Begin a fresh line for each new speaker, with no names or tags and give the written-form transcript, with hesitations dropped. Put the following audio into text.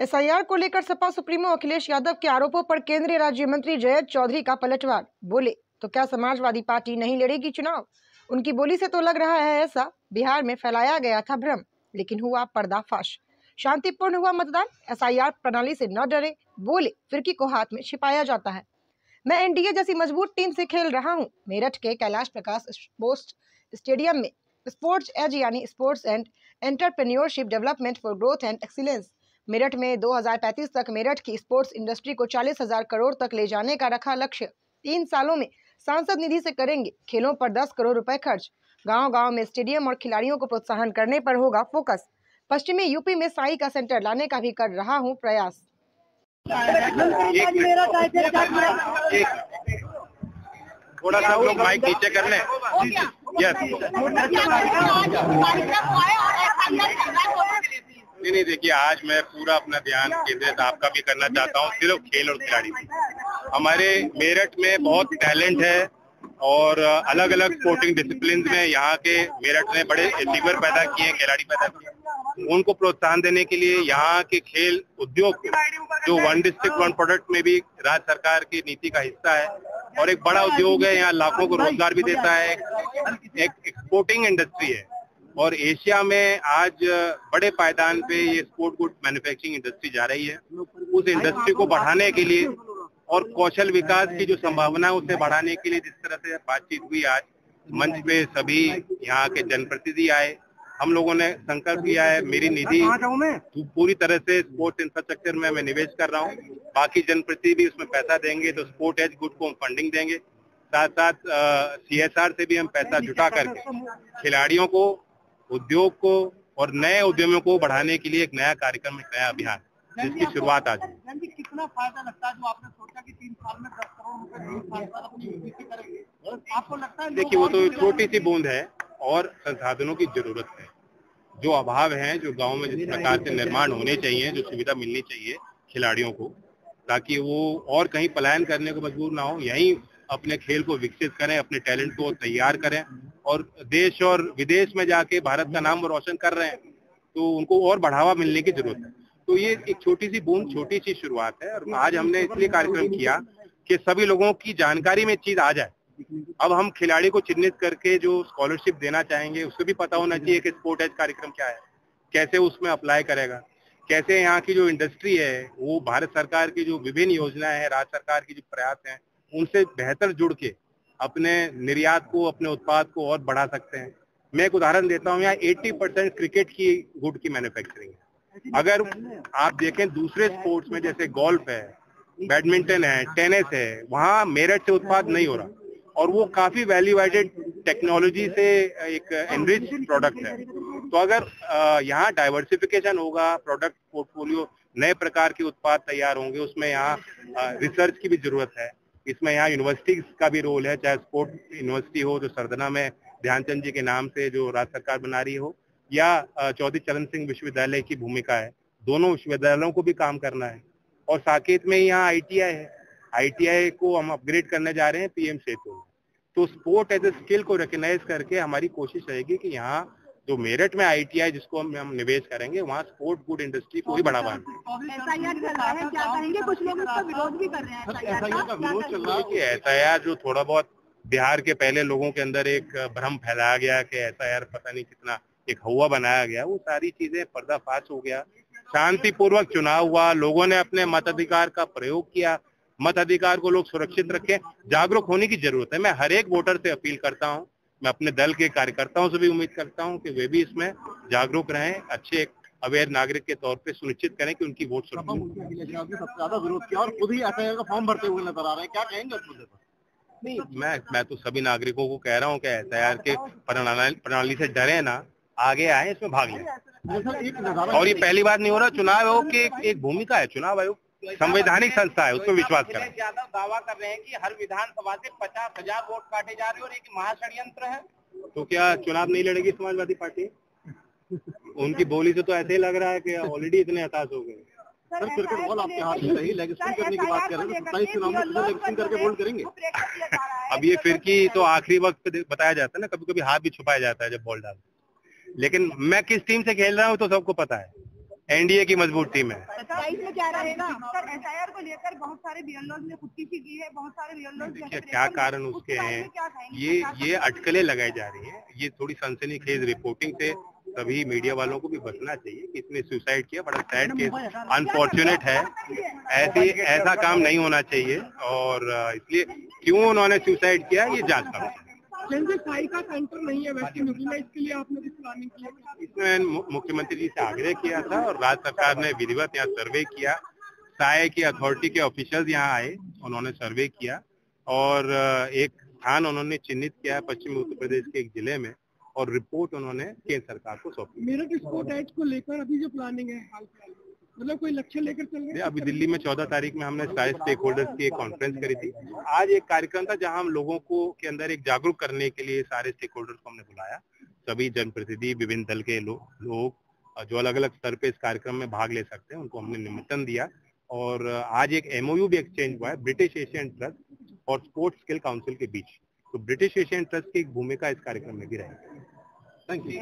SIR को लेकर Sapa supremo Akhilesh Yadav के आरोपों पर केंद्रीय राज्य मंत्री जयंत चौधरी का पलटवार। बोले तो क्या समाजवादी पार्टी नहीं लड़ेगी चुनाव? उनकी बोली से तो लग रहा है ऐसा। बिहार में फैलाया गया था भ्रम, लेकिन हुआ पर्दाफाश। शांतिपूर्ण हुआ मतदान। एसआईआर प्रणाली से न डरे। बोले फिरकी को हाथ में छिपाया जाता है। मैं एनडीए जैसी मजबूत टीम से खेल रहा हूँ। मेरठ के कैलाश प्रकाश स्पोर्ट्स स्टेडियम में स्पोर्ट्स एज यानी sports and entrepreneurship development for growth and excellence. Meerut में 2035 तक मेरठ की स्पोर्ट्स इंडस्ट्री को 40,000 करोड़ तक ले जाने का रखा लक्ष्य। 3 सालों में सांसद निधि से करेंगे खेलों पर 10 करोड़ रुपए खर्च। गांव-गांव में स्टेडियम और खिलाड़ियों को प्रोत्साहन करने पर होगा फोकस। पश्चिमी यूपी में साई का सेंटर लाने का भी कर रहा हूं प्रयास।
थोड़ा सा लोग माइक नीचे कर लें। नहीं देखिए, आज मैं पूरा अपना ध्यान केंद्रित आपका भी करना चाहता हूँ सिर्फ खेल और खिलाड़ी पे। हमारे मेरठ में बहुत टैलेंट है और अलग अलग स्पोर्टिंग डिसिप्लिन में यहाँ के मेरठ ने बड़े अचीवर पैदा किए हैं, खिलाड़ी पैदा किए। उनको प्रोत्साहन देने के लिए यहाँ के खेल उद्योग जो वन डिस्ट्रिक्ट वन प्रोडक्ट में भी राज्य सरकार की नीति का हिस्सा है और एक बड़ा उद्योग है, यहाँ लाखों को रोजगार भी देता है। एक एक्सपोर्टिंग इंडस्ट्री है और एशिया में आज बड़े पायदान पे ये स्पोर्ट गुड मैन्युफैक्चरिंग इंडस्ट्री जा रही है। उस इंडस्ट्री को बढ़ाने के लिए और कौशल विकास की जो संभावना है उसे बढ़ाने के लिए जिस तरह से बातचीत हुई आज मंच पे, सभी यहाँ के जनप्रतिनिधि आए। हम लोगों ने संकल्प किया है, मेरी निधि पूरी तरह से स्पोर्ट्स इंफ्रास्ट्रक्चर में मैं निवेश कर रहा हूँ। बाकी जनप्रतिनिधि भी उसमें पैसा देंगे तो स्पोर्ट एज गुड को हम फंडिंग देंगे। साथ साथ CSR से भी हम पैसा जुटा करके खिलाड़ियों को, उद्योग को और नए उद्यमियों को बढ़ाने के लिए एक नया कार्यक्रम, एक नया अभियान जिसकी शुरुआत आज है।
कितना फायदा लगता है जो आपने सोचा कि 3 साल में 10 करोड़ रुपए करेंगे? आपको लगता है?
देखिए, वो तो छोटी सी बूंद है और संसाधनों की जरूरत है। जो अभाव है, जो गांव में जिस प्रकार से निर्माण होने चाहिए, जो सुविधा मिलनी चाहिए खिलाड़ियों को, ताकि वो और कहीं पलायन करने को मजबूर ना हो, यहीं अपने खेल को विकसित करें, अपने टैलेंट को तैयार करें और देश और विदेश में जाके भारत का नाम रोशन कर रहे हैं, तो उनको और बढ़ावा मिलने की जरूरत है। तो ये एक छोटी सी बूंद, छोटी सी शुरुआत है और आज हमने इसलिए कार्यक्रम किया कि सभी लोगों की जानकारी में चीज आ जाए। अब हम खिलाड़ी को चिन्हित करके जो स्कॉलरशिप देना चाहेंगे उसको भी पता होना चाहिए कि स्पोर्ट एज कार्यक्रम क्या है, कैसे उसमें अप्लाई करेगा, कैसे यहाँ की जो इंडस्ट्री है वो भारत सरकार की जो विभिन्न योजनाएं हैं, राज्य सरकार की जो प्रयास हैं, उनसे बेहतर जुड़ के अपने निर्यात को, अपने उत्पाद को और बढ़ा सकते हैं। मैं एक उदाहरण देता हूँ, यहाँ 80% क्रिकेट की गुड की मैन्युफैक्चरिंग है। अगर आप देखें दूसरे स्पोर्ट्स में जैसे गोल्फ है, बैडमिंटन है, टेनिस है, वहाँ मेरठ से उत्पाद नहीं हो रहा और वो काफी वैल्यू एडेड टेक्नोलॉजी से एक एनरिच प्रोडक्ट है। तो अगर यहाँ डाइवर्सिफिकेशन होगा, प्रोडक्ट पोर्टफोलियो, नए प्रकार के उत्पाद तैयार होंगे, उसमें यहाँ रिसर्च की भी जरूरत है। इसमें यहाँ यूनिवर्सिटीज का भी रोल है, चाहे स्पोर्ट यूनिवर्सिटी हो जो सरदना में ध्यानचंद जी के नाम से जो राज्य सरकार बना रही हो, या चौधरी चरण सिंह विश्वविद्यालय की भूमिका है। दोनों विश्वविद्यालयों को भी काम करना है और साकेत में यहाँ ITI है। ITI को हम अपग्रेड करने जा रहे हैं PM सेतु में। तो स्पोर्ट एज ए स्किल को रिकॉग्नाइज करके हमारी कोशिश रहेगी कि यहाँ जो मेरठ में ITI जिसको हम निवेश करेंगे, वहाँ स्पोर्ट गुड इंडस्ट्री को ही बढ़ावा दें।
कुछ लोग इसका विरोध भी कर रहे हैं।
SIR जो थोड़ा बहुत बिहार के पहले लोगों के अंदर एक भ्रम फैलाया गया कि SIR पता नहीं कितना एक हवा बनाया गया, वो सारी चीजें पर्दाफाश हो गया। शांतिपूर्वक चुनाव हुआ, लोगों ने अपने मताधिकार का प्रयोग किया। मताधिकार को लोग सुरक्षित रखें, जागरूक होने की जरूरत है। मैं हर एक वोटर से अपील करता हूं, मैं अपने दल के कार्यकर्ताओं से भी उम्मीद करता हूं कि वे भी इसमें जागरूक रहें, अच्छे अवेयर नागरिक के तौर पे सुनिश्चित करें कि उनकी वोट सुरक्षित।
सबसे ज्यादा विरोध किया और खुद ही SIR का फॉर्म भरते हुए नजर आ रहे हैं, क्या कहेंगे उस मुद्दे पर?
नहीं, मैं तो सभी नागरिकों को कह रहा हूँ कि SIR के प्रणाली से डरे ना, आगे आए, इसमें भाग लें। और ये पहली बार नहीं हो रहा, चुनाव आयोग की एक भूमिका है, चुनाव आयोग संवैधानिक संस्था है, उसमें विश्वास करें।
यादव दावा कर रहे हैं कि हर विधानसभा से 50,000 वोट काटे जा रहे हैं और एक महाषड्यंत्र है।
तो क्या चुनाव नहीं लड़ेगी समाजवादी पार्टी? उनकी बोली से तो ऐसे ही लग रहा है कि ऑलरेडी इतने हताश हो गए।
सर, क्रिकेट बॉल आपके हाथ में रही, लेगिस्पिन करने की बात कर रहे हैं, 27 चुनाव में लेगिस्पिन करके वोट करेंगे।
अब ये फिरकी तो आखिरी वक्त पे बताया जाता है ना, कभी कभी हाथ भी छुपाया जाता है जब बॉल डालते। लेकिन मैं किस टीम से खेल रहा हूँ तो सबको पता है। एनडीए की मजबूत टीम है।
27 में क्या रहेगा सर? एसआईआर को लेकर बहुत सारे बीएलओज ने खुदकुशी की है, बहुत सारे बीएलओज
देखिए क्या कारण उसके हैं, ये अटकलें लगाई जा रही हैं। ये थोड़ी सनसनीखेज रिपोर्टिंग से सभी मीडिया वालों को भी बचना चाहिए कि इसने सुसाइड किया। बड़ा सैड केस, अनफॉर्चुनेट है। ऐसा काम नहीं होना चाहिए और इसलिए क्यों उन्होंने सुसाइड किया ये जांच करना चाहिए।
साई का सेंटर नहीं है वेस्ट यूपी में, इसके लिए आपने कुछ प्लानिंग की है?
इसमें मुख्यमंत्री जी से आग्रह किया था और राज्य सरकार ने विधिवत यहाँ सर्वे किया। साय की अथॉरिटी के ऑफिशियल्स यहाँ आए, उन्होंने सर्वे किया और एक स्थान उन्होंने चिन्हित किया है पश्चिमी उत्तर प्रदेश के एक जिले में और रिपोर्ट उन्होंने केंद्र सरकार को सौंपी।
मेरठ स्पोर्ट एक्ट को लेकर अभी जो प्लानिंग है हाल फिलहाल मतलब कोई लक्ष्य लेकर चल रहे हैं?
अभी दिल्ली में 14 तारीख में हमने सारे स्टेक होल्डर्स की एक कॉन्फ्रेंस करी थी। आज एक कार्यक्रम था जहां हम लोगों को के अंदर एक जागरूक करने के लिए सारे स्टेक होल्डर्स को हमने बुलाया। सभी जनप्रतिनिधि, विभिन्न दल के लोग जो अलग अलग स्तर पे इस कार्यक्रम में भाग ले सकते हैं, उनको हमने निमंत्रण दिया और आज एक MOU भी एक्सचेंज हुआ है ब्रिटिश एशियन ट्रस्ट और स्पोर्ट्स स्किल काउंसिल के बीच। तो ब्रिटिश एशियन ट्रस्ट की एक भूमिका इस कार्यक्रम में भी रहेगी। Thank you.